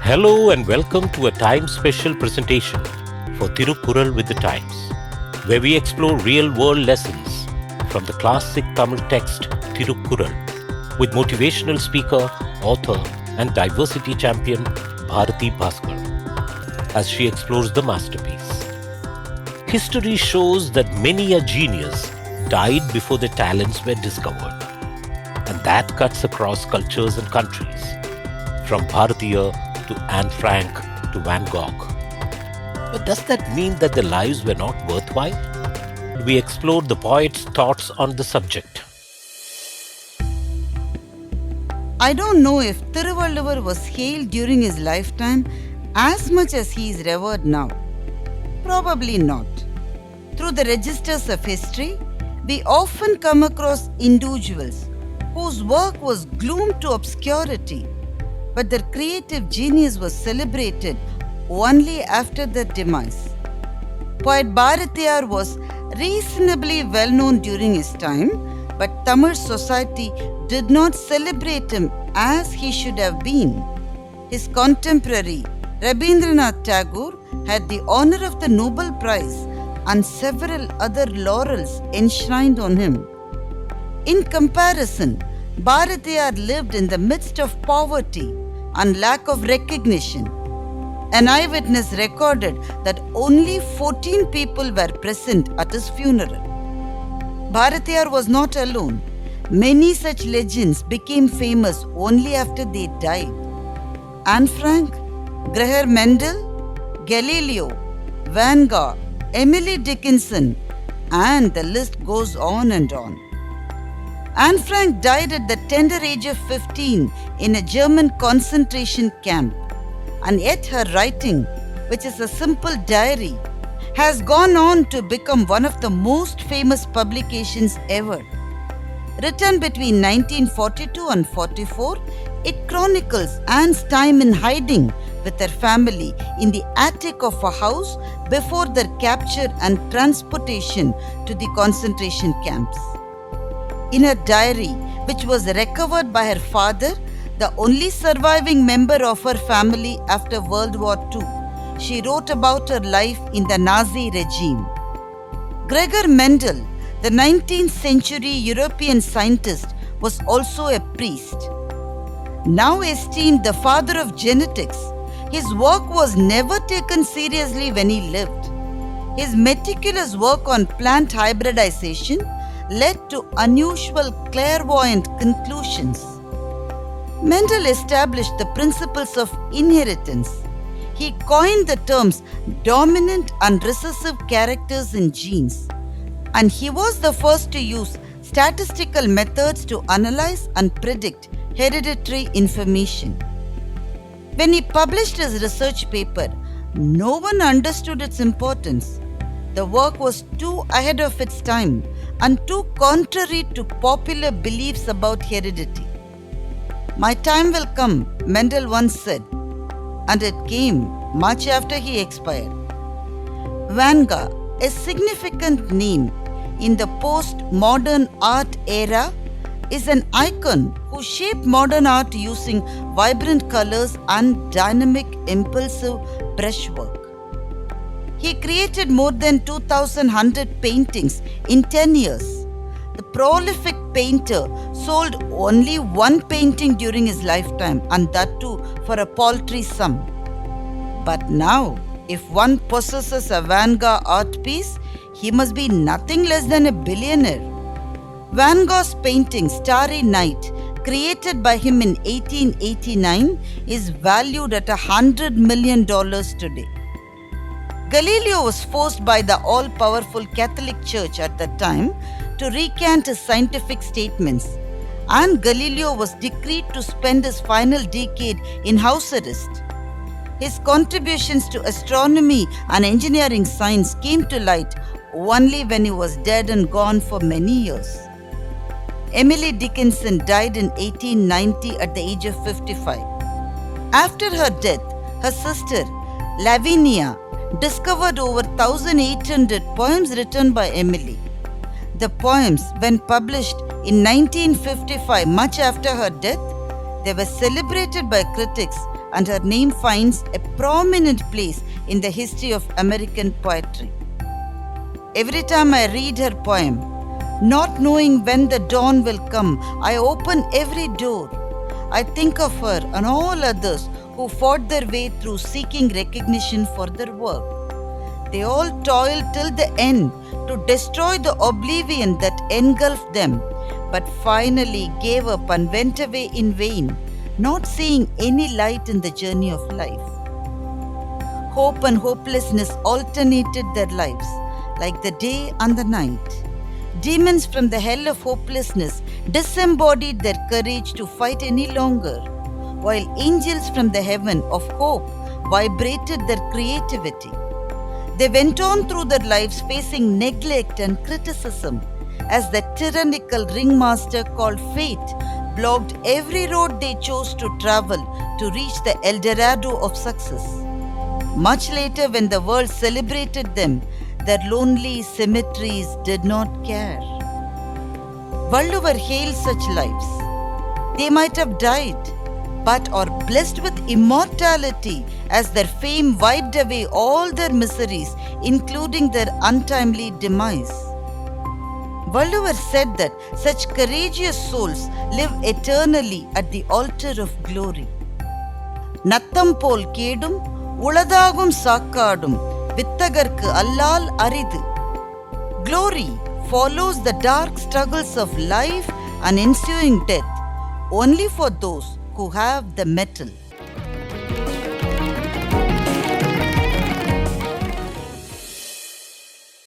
Hello and welcome to a time special presentation for Thirukkural with the Times, where we explore real world lessons from the classic Tamil text Thirukkural with motivational speaker, author, and diversity champion Bharathi Baskar as she explores the masterpiece. History shows that many a genius died before their talents were discovered, and that cuts across cultures and countries, from Bharatiya to Anne Frank to Van Gogh. But does that mean that their lives were not worthwhile? We explored the poet's thoughts on the subject. I don't know if Thiruvalluvar was hailed during his lifetime as much as he is revered now. Probably not. Through the registers of history, we often come across individuals whose work was gloomed to obscurity, but their creative genius was celebrated only after their demise. Poet Bharatiyar was reasonably well known during his time, but Tamil society did not celebrate him as he should have been. His contemporary Rabindranath Tagore had the honor of the Nobel Prize and several other laurels enshrined on him. In comparison, Bharatiyar lived in the midst of poverty and lack of recognition. An eyewitness recorded that only 14 people were present at his funeral. Bharatiyar was not alone. Many such legends became famous only after they died. Anne Frank, Graham Mendel, Galileo, Van Gogh, Emily Dickinson, and the list goes on and on. Anne Frank died at the tender age of 15 in a German concentration camp, and yet her writing, which is a simple diary, has gone on to become one of the most famous publications ever. Written between 1942 and 44, it chronicles Anne's time in hiding with her family in the attic of a house before their capture and transportation to the concentration camps. In her diary, which was recovered by her father, the only surviving member of her family after World War II, she wrote about her life in the Nazi regime. Gregor Mendel, the 19th century European scientist, was also a priest. Now esteemed the father of genetics, his work was never taken seriously when he lived. His meticulous work on plant hybridization led to unusual clairvoyant conclusions. Mendel established the principles of inheritance. He coined the terms dominant and recessive characters in genes, and he was the first to use statistical methods to analyze and predict hereditary information. When he published his research paper, no one understood its importance. The work was too ahead of its time and too contrary to popular beliefs about heredity. "My time will come," Mendel once said, and it came much after he expired. Van Gogh, a significant name in the post-modern art era, is an icon who shaped modern art using vibrant colors and dynamic, impulsive brushwork. He created more than 2,100 paintings in 10 years. The prolific painter sold only one painting during his lifetime, and that too for a paltry sum. But now, if one possesses a Van Gogh art piece, he must be nothing less than a billionaire. Van Gogh's painting Starry Night, created by him in 1889, is valued at $100 million today. Galileo was forced by the all-powerful Catholic Church at the time to recant his scientific statements, and Galileo was decreed to spend his final decade in house arrest. His contributions to astronomy and engineering science came to light only when he was dead and gone for many years. Emily Dickinson died in 1890 at the age of 55. After her death, her sister, Lavinia, discovered over 1,800 poems written by Emily. The poems, when published in 1955, much after her death, they were celebrated by critics and her name finds a prominent place in the history of American poetry. Every time I read her poem, not knowing when the dawn will come, I open every door. I think of her and all others who fought their way through seeking recognition for their work. They all toiled till the end to destroy the oblivion that engulfed them, but finally gave up and went away in vain, not seeing any light in the journey of life. Hope and hopelessness alternated their lives, like the day and the night. Demons from the hell of hopelessness disembodied their courage to fight any longer, while angels from the heaven of hope vibrated their creativity. They went on through their lives facing neglect and criticism, as the tyrannical ringmaster called fate blocked every road they chose to travel to reach the El Dorado of success. Much later, when the world celebrated them, their lonely cemeteries did not care. Valluvar hailed such lives. They might have died, but are blessed with immortality, as their fame wiped away all their miseries, including their untimely demise. Valluvar said that such courageous souls live eternally at the altar of glory. Naththampol Kedum, Uladhagum Sakkaadum, Viththagarkku Allaal, Aridhu. Glory follows the dark struggles of life and ensuing death only for those who have the mettle.